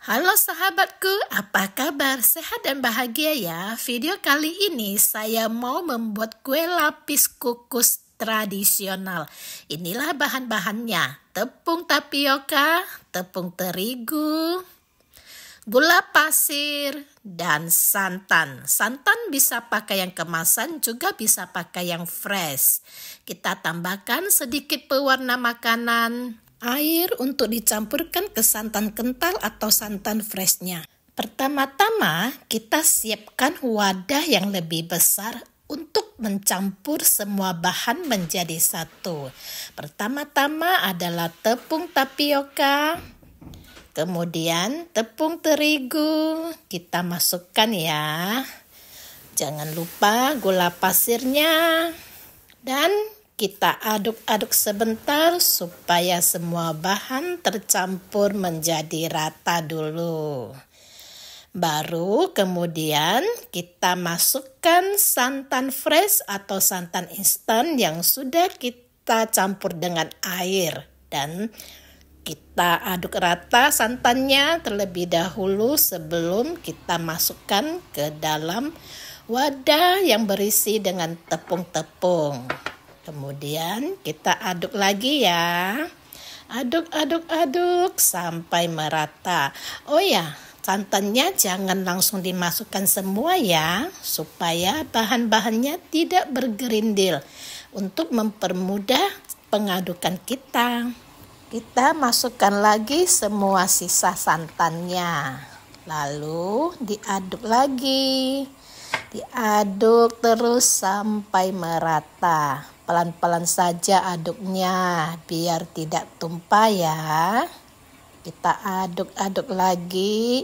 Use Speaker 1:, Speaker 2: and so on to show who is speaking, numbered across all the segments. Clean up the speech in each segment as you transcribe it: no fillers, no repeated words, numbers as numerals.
Speaker 1: Halo sahabatku, apa kabar? Sehat dan bahagia ya? Video kali ini saya mau membuat kue lapis kukus tradisional. Inilah bahan-bahannya: tepung tapioka, tepung terigu, gula pasir, dan santan. Santan bisa pakai yang kemasan, juga bisa pakai yang fresh. Kita tambahkan sedikit pewarna makanan, air untuk dicampurkan ke santan kental atau santan freshnya. Pertama-tama kita siapkan wadah yang lebih besar untuk mencampur semua bahan menjadi satu. Pertama-tama adalah tepung tapioka, kemudian tepung terigu kita masukkan ya. Jangan lupa gula pasirnya, dan kita aduk-aduk sebentar supaya semua bahan tercampur menjadi rata dulu. Baru kemudian kita masukkan santan fresh atau santan instan yang sudah kita campur dengan air, dan kita aduk rata santannya terlebih dahulu sebelum kita masukkan ke dalam wadah yang berisi dengan tepung-tepung. Kemudian kita aduk lagi ya. Aduk sampai merata. Oh ya, santannya jangan langsung dimasukkan semua ya, supaya bahan-bahannya tidak bergerindil. Untuk mempermudah pengadukan kita, kita masukkan lagi semua sisa santannya. Lalu diaduk lagi. Diaduk terus sampai merata. Pelan-pelan saja aduknya biar tidak tumpah ya. Kita aduk-aduk lagi.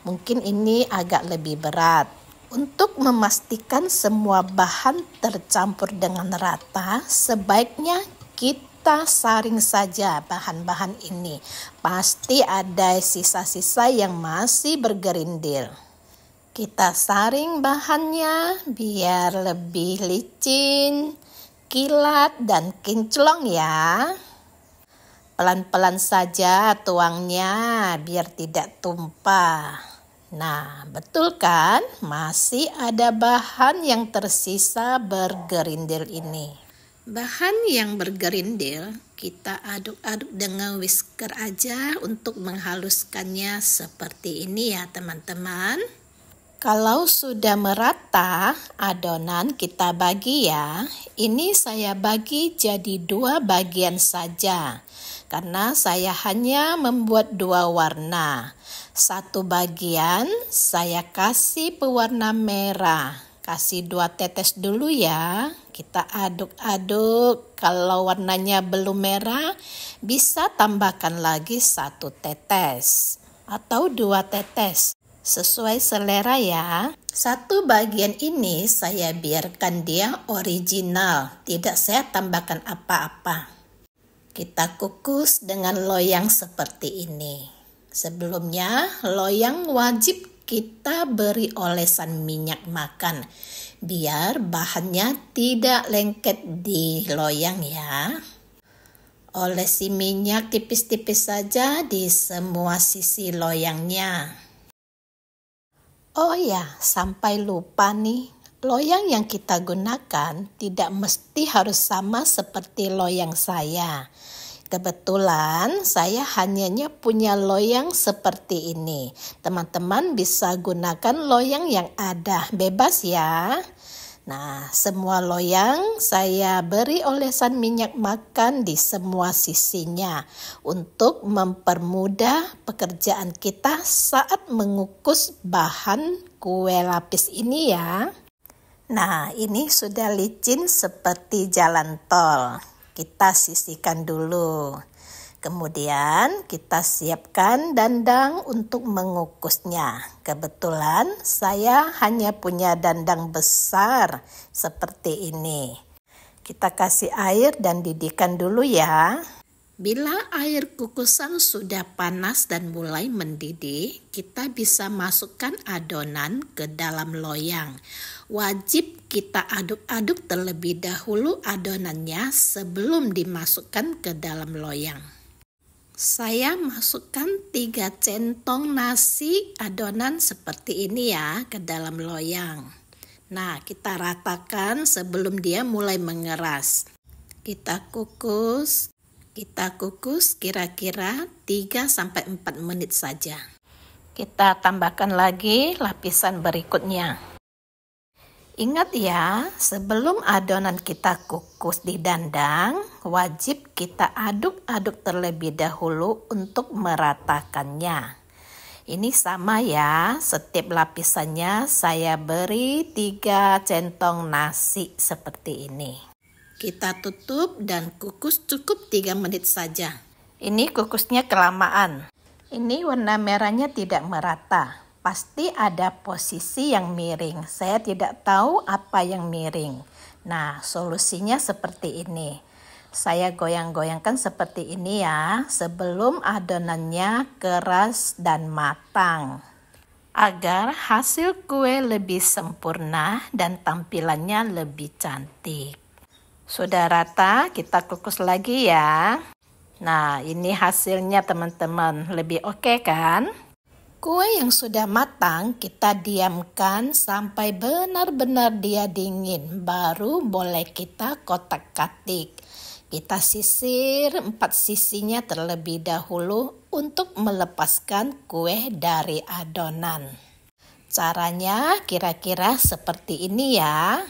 Speaker 1: Mungkin ini agak lebih berat. Untuk memastikan semua bahan tercampur dengan rata, sebaiknya kita saring saja bahan-bahan ini. Pasti ada sisa-sisa yang masih bergerindil. Kita saring bahannya biar lebih licin, kilat, dan kinclong ya. Pelan-pelan saja tuangnya biar tidak tumpah. Nah, betul kan? Masih ada bahan yang tersisa bergerindil ini. Bahan yang bergerindil kita aduk-aduk dengan whisker aja untuk menghaluskannya seperti ini ya teman-teman. Kalau sudah merata, adonan kita bagi ya. Ini saya bagi jadi 2 bagian saja, karena saya hanya membuat 2 warna. Satu bagian saya kasih pewarna merah. Kasih 2 tetes dulu ya. Kita aduk-aduk. Kalau warnanya belum merah, bisa tambahkan lagi 1 tetes atau 2 tetes. Sesuai selera ya. Satu bagian ini saya biarkan dia original, tidak saya tambahkan apa-apa. Kita kukus dengan loyang seperti ini. Sebelumnya, loyang wajib kita beri olesan minyak makan, biar bahannya tidak lengket di loyang ya. Olesi minyak tipis-tipis saja di semua sisi loyangnya. Oh ya, sampai lupa nih, loyang yang kita gunakan tidak mesti harus sama seperti loyang saya. Kebetulan saya hanya punya loyang seperti ini. Teman-teman bisa gunakan loyang yang ada, bebas ya. Nah, semua loyang saya beri olesan minyak makan di semua sisinya untuk mempermudah pekerjaan kita saat mengukus bahan kue lapis ini ya. Nah, ini sudah licin seperti jalan tol. Kita sisihkan dulu. Kemudian kita siapkan dandang untuk mengukusnya. Kebetulan saya hanya punya dandang besar seperti ini. Kita kasih air dan didihkan dulu ya. Bila air kukusan sudah panas dan mulai mendidih, kita bisa masukkan adonan ke dalam loyang. Wajib kita aduk-aduk terlebih dahulu adonannya sebelum dimasukkan ke dalam loyang. Saya masukkan 3 centong nasi adonan seperti ini ya ke dalam loyang. Nah, kita ratakan sebelum dia mulai mengeras. Kita kukus kira-kira 3-4 menit saja. Kita tambahkan lagi lapisan berikutnya. Ingat ya, sebelum adonan kita kukus di dandang, wajib kita aduk-aduk terlebih dahulu untuk meratakannya. Ini sama ya, setiap lapisannya saya beri 3 centong nasi seperti ini. Kita tutup dan kukus cukup 3 menit saja. Ini kukusnya kelamaan. Ini warna merahnya tidak merata. Pasti ada posisi yang miring. Saya tidak tahu apa yang miring. Nah, solusinya seperti ini. Saya goyang-goyangkan seperti ini ya, sebelum adonannya keras dan matang. Agar hasil kue lebih sempurna dan tampilannya lebih cantik. Sudah rata, kita kukus lagi ya. Nah, ini hasilnya teman-teman. Lebih oke kan? Kue yang sudah matang kita diamkan sampai benar-benar dia dingin. Baru boleh kita kotak-katik. Kita sisir 4 sisinya terlebih dahulu untuk melepaskan kue dari adonan. Caranya kira-kira seperti ini ya.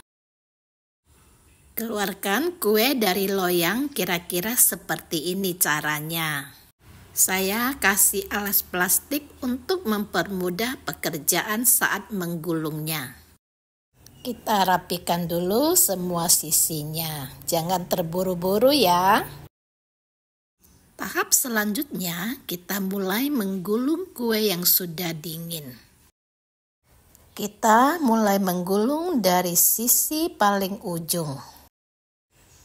Speaker 1: Keluarkan kue dari loyang kira-kira seperti ini caranya. Saya kasih alas plastik untuk mempermudah pekerjaan saat menggulungnya. Kita rapikan dulu semua sisinya. Jangan terburu-buru ya. Tahap selanjutnya kita mulai menggulung kue yang sudah dingin. Kita mulai menggulung dari sisi paling ujung.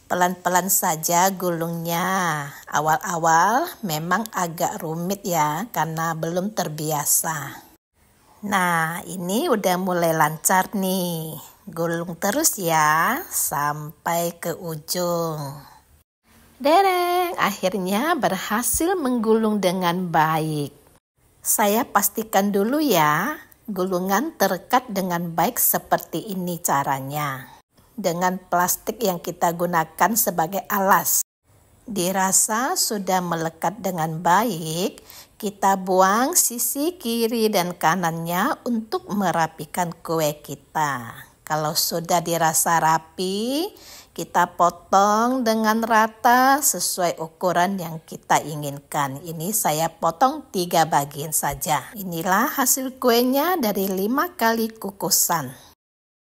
Speaker 1: Pelan-pelan saja gulungnya. Awal-awal memang agak rumit ya karena belum terbiasa. Nah, ini udah mulai lancar nih. Gulung terus ya sampai ke ujung. Dereng, akhirnya berhasil menggulung dengan baik. Saya pastikan dulu ya, gulungan terekat dengan baik seperti ini caranya. Dengan plastik yang kita gunakan sebagai alas. Dirasa sudah melekat dengan baik, kita buang sisi kiri dan kanannya untuk merapikan kue kita. Kalau sudah dirasa rapi, kita potong dengan rata sesuai ukuran yang kita inginkan. Ini saya potong 3 bagian saja. Inilah hasil kuenya dari 5 kali kukusan.